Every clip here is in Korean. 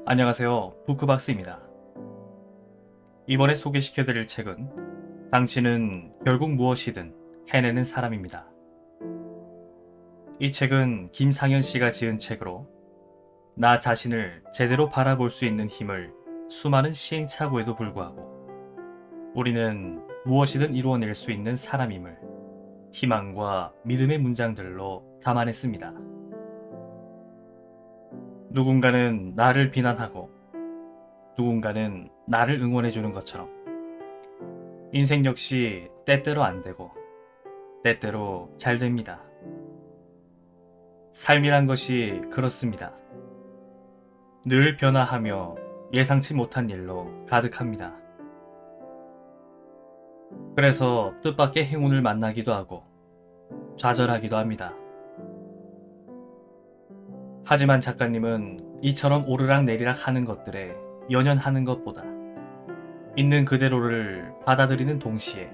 안녕하세요. 부크박스입니다. 이번에 소개시켜드릴 책은 당신은 결국 무엇이든 해내는 사람입니다. 이 책은 김상현 씨가 지은 책으로 나 자신을 제대로 바라볼 수 있는 힘을 수많은 시행착오에도 불구하고 우리는 무엇이든 이루어낼 수 있는 사람임을 희망과 믿음의 문장들로 담아냈습니다. 누군가는 나를 비난하고 누군가는 나를 응원해주는 것처럼 인생 역시 때때로 안 되고 때때로 잘 됩니다. 삶이란 것이 그렇습니다. 늘 변화하며 예상치 못한 일로 가득합니다. 그래서 뜻밖의 행운을 만나기도 하고 좌절하기도 합니다. 하지만 작가님은 이처럼 오르락내리락 하는 것들에 연연하는 것보다 있는 그대로를 받아들이는 동시에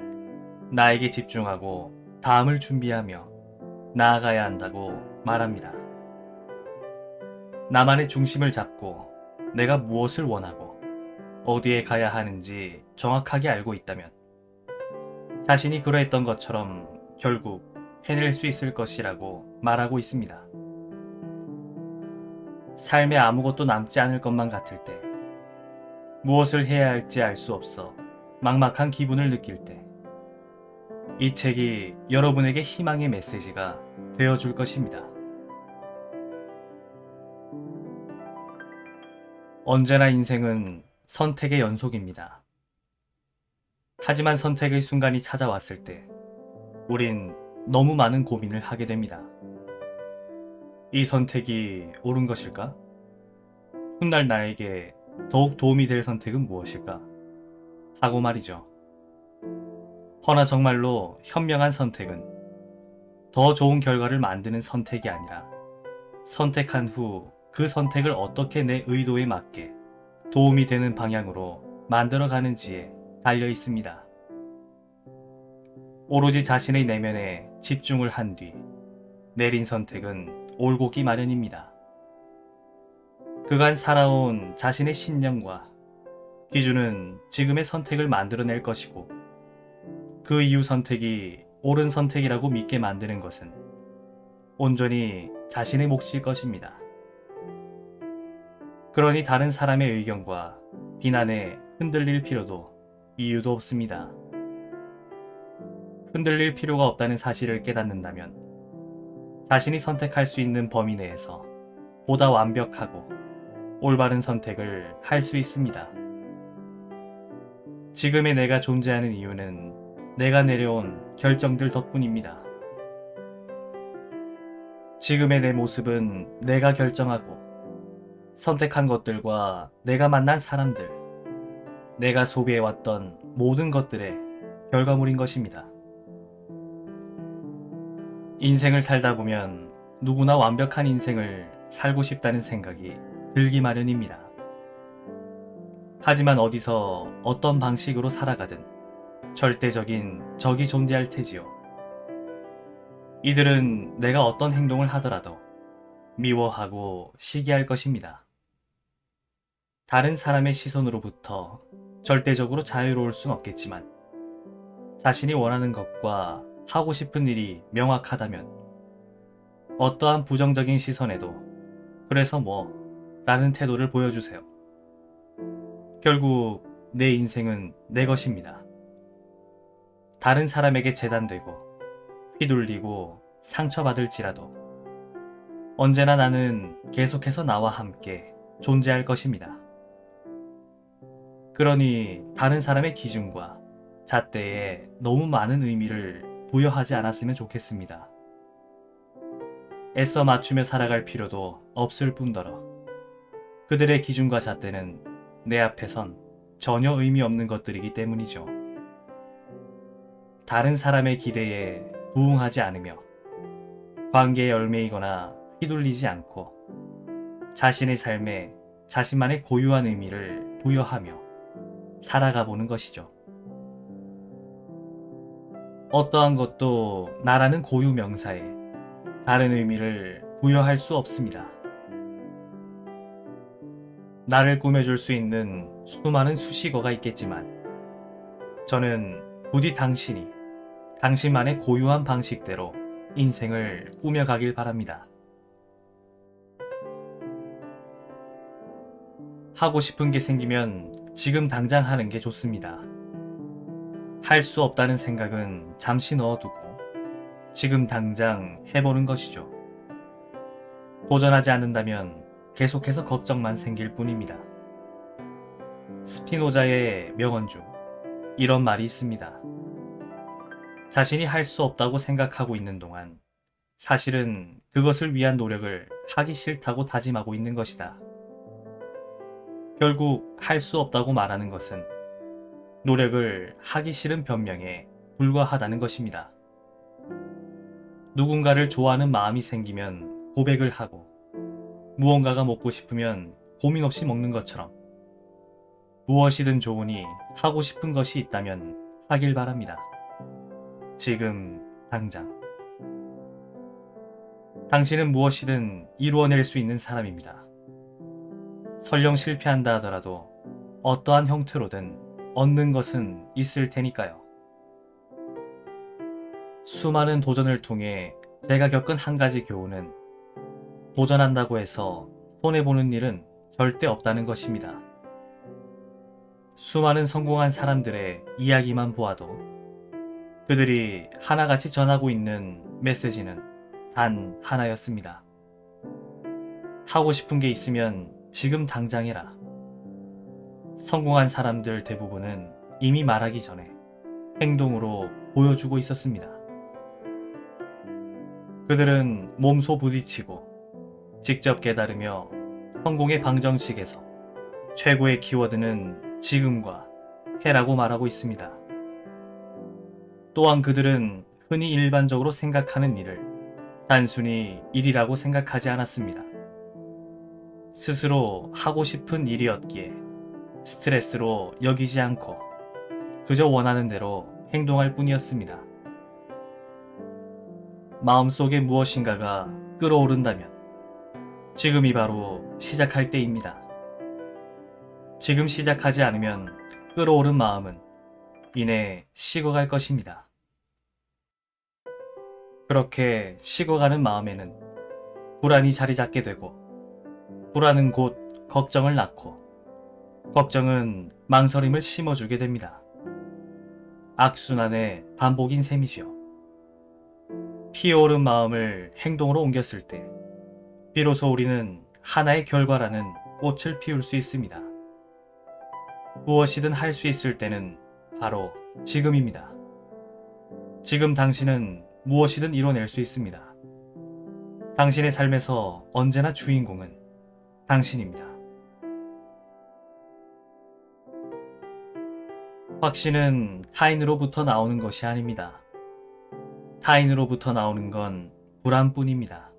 나에게 집중하고 다음을 준비하며 나아가야 한다고 말합니다. 나만의 중심을 잡고 내가 무엇을 원하고 어디에 가야 하는지 정확하게 알고 있다면 자신이 그러했던 것처럼 결국 해낼 수 있을 것이라고 말하고 있습니다. 삶에 아무것도 남지 않을 것만 같을 때, 무엇을 해야 할지 알 수 없어 막막한 기분을 느낄 때, 이 책이 여러분에게 희망의 메시지가 되어줄 것입니다. 언제나 인생은 선택의 연속입니다. 하지만 선택의 순간이 찾아왔을 때, 우린 너무 많은 고민을 하게 됩니다. 이 선택이 옳은 것일까? 훗날 나에게 더욱 도움이 될 선택은 무엇일까? 하고 말이죠. 허나 정말로 현명한 선택은 더 좋은 결과를 만드는 선택이 아니라 선택한 후 그 선택을 어떻게 내 의도에 맞게 도움이 되는 방향으로 만들어 가는지에 달려 있습니다. 오로지 자신의 내면에 집중을 한 뒤 내린 선택은 올곧기 마련입니다. 그간 살아온 자신의 신념과 기준은 지금의 선택을 만들어낼 것이고 그 이후 선택이 옳은 선택이라고 믿게 만드는 것은 온전히 자신의 몫일 것입니다. 그러니 다른 사람의 의견과 비난에 흔들릴 필요도 이유도 없습니다. 흔들릴 필요가 없다는 사실을 깨닫는다면 자신이 선택할 수 있는 범위 내에서 보다 완벽하고 올바른 선택을 할 수 있습니다. 지금의 내가 존재하는 이유는 내가 내려온 결정들 덕분입니다. 지금의 내 모습은 내가 결정하고 선택한 것들과 내가 만난 사람들, 내가 소비해왔던 모든 것들의 결과물인 것입니다. 인생을 살다 보면 누구나 완벽한 인생을 살고 싶다는 생각이 들기 마련입니다. 하지만 어디서 어떤 방식으로 살아가든 절대적인 적이 존재할 테지요. 이들은 내가 어떤 행동을 하더라도 미워하고 시기할 것입니다. 다른 사람의 시선으로부터 절대적으로 자유로울 순 없겠지만 자신이 원하는 것과 하고 싶은 일이 명확하다면 어떠한 부정적인 시선에도 그래서 뭐 라는 태도를 보여주세요. 결국 내 인생은 내 것입니다. 다른 사람에게 재단되고 휘둘리고 상처받을지라도 언제나 나는 계속해서 나와 함께 존재할 것입니다. 그러니 다른 사람의 기준과 잣대에 너무 많은 의미를 부여하지 않았으면 좋겠습니다. 애써 맞추며 살아갈 필요도 없을 뿐더러 그들의 기준과 잣대는 내 앞에선 전혀 의미 없는 것들이기 때문이죠. 다른 사람의 기대에 부응하지 않으며 관계에 얽매이거나 휘둘리지 않고 자신의 삶에 자신만의 고유한 의미를 부여하며 살아가 보는 것이죠. 어떠한 것도 나라는 고유 명사에 다른 의미를 부여할 수 없습니다. 나를 꾸며줄 수 있는 수많은 수식어가 있겠지만 저는 부디 당신이 당신만의 고유한 방식대로 인생을 꾸며가길 바랍니다. 하고 싶은 게 생기면 지금 당장 하는 게 좋습니다. 할 수 없다는 생각은 잠시 넣어두고 지금 당장 해보는 것이죠. 도전하지 않는다면 계속해서 걱정만 생길 뿐입니다. 스피노자의 명언 중 이런 말이 있습니다. 자신이 할 수 없다고 생각하고 있는 동안 사실은 그것을 위한 노력을 하기 싫다고 다짐하고 있는 것이다. 결국 할 수 없다고 말하는 것은 노력을 하기 싫은 변명에 불과하다는 것입니다. 누군가를 좋아하는 마음이 생기면 고백을 하고 무언가가 먹고 싶으면 고민 없이 먹는 것처럼 무엇이든 좋으니 하고 싶은 것이 있다면 하길 바랍니다. 지금 당장. 당신은 무엇이든 이루어낼 수 있는 사람입니다. 설령 실패한다 하더라도 어떠한 형태로든 얻는 것은 있을 테니까요. 수많은 도전을 통해 제가 겪은 한 가지 교훈은 도전한다고 해서 손해보는 일은 절대 없다는 것입니다. 수많은 성공한 사람들의 이야기만 보아도 그들이 하나같이 전하고 있는 메시지는 단 하나였습니다. 하고 싶은 게 있으면 지금 당장 해라. 성공한 사람들 대부분은 이미 말하기 전에 행동으로 보여주고 있었습니다. 그들은 몸소 부딪히고 직접 깨달으며 성공의 방정식에서 최고의 키워드는 지금과 해라고 말하고 있습니다. 또한 그들은 흔히 일반적으로 생각하는 일을 단순히 일이라고 생각하지 않았습니다. 스스로 하고 싶은 일이었기에 스트레스로 여기지 않고 그저 원하는 대로 행동할 뿐이었습니다. 마음속에 무엇인가가 끓어오른다면 지금이 바로 시작할 때입니다. 지금 시작하지 않으면 끓어오른 마음은 이내 식어갈 것입니다. 그렇게 식어가는 마음에는 불안이 자리 잡게 되고 불안은 곧 걱정을 낳고 걱정은 망설임을 심어주게 됩니다. 악순환의 반복인 셈이지요. 피어오른 마음을 행동으로 옮겼을 때 비로소 우리는 하나의 결과라는 꽃을 피울 수 있습니다. 무엇이든 할 수 있을 때는 바로 지금입니다. 지금 당신은 무엇이든 이뤄낼 수 있습니다. 당신의 삶에서 언제나 주인공은 당신입니다. 확신은 타인으로부터 나오는 것이 아닙니다. 타인으로부터 나오는 건 불안뿐입니다.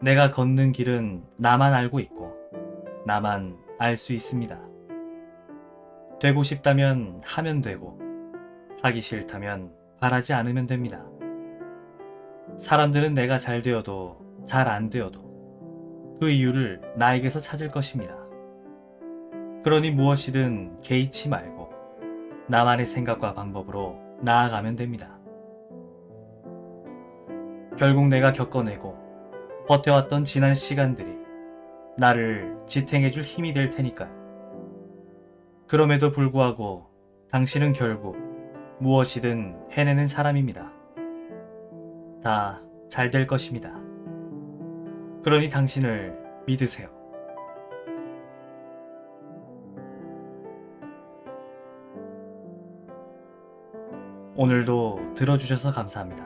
내가 걷는 길은 나만 알고 있고 나만 알 수 있습니다. 되고 싶다면 하면 되고 하기 싫다면 바라지 않으면 됩니다. 사람들은 내가 잘 되어도 잘 안 되어도 그 이유를 나에게서 찾을 것입니다. 그러니 무엇이든 개의치 말고 나만의 생각과 방법으로 나아가면 됩니다. 결국 내가 겪어내고 버텨왔던 지난 시간들이 나를 지탱해줄 힘이 될 테니까요. 그럼에도 불구하고 당신은 결국 무엇이든 해내는 사람입니다. 다 잘 될 것입니다. 그러니 당신을 믿으세요. 오늘도 들어주셔서 감사합니다.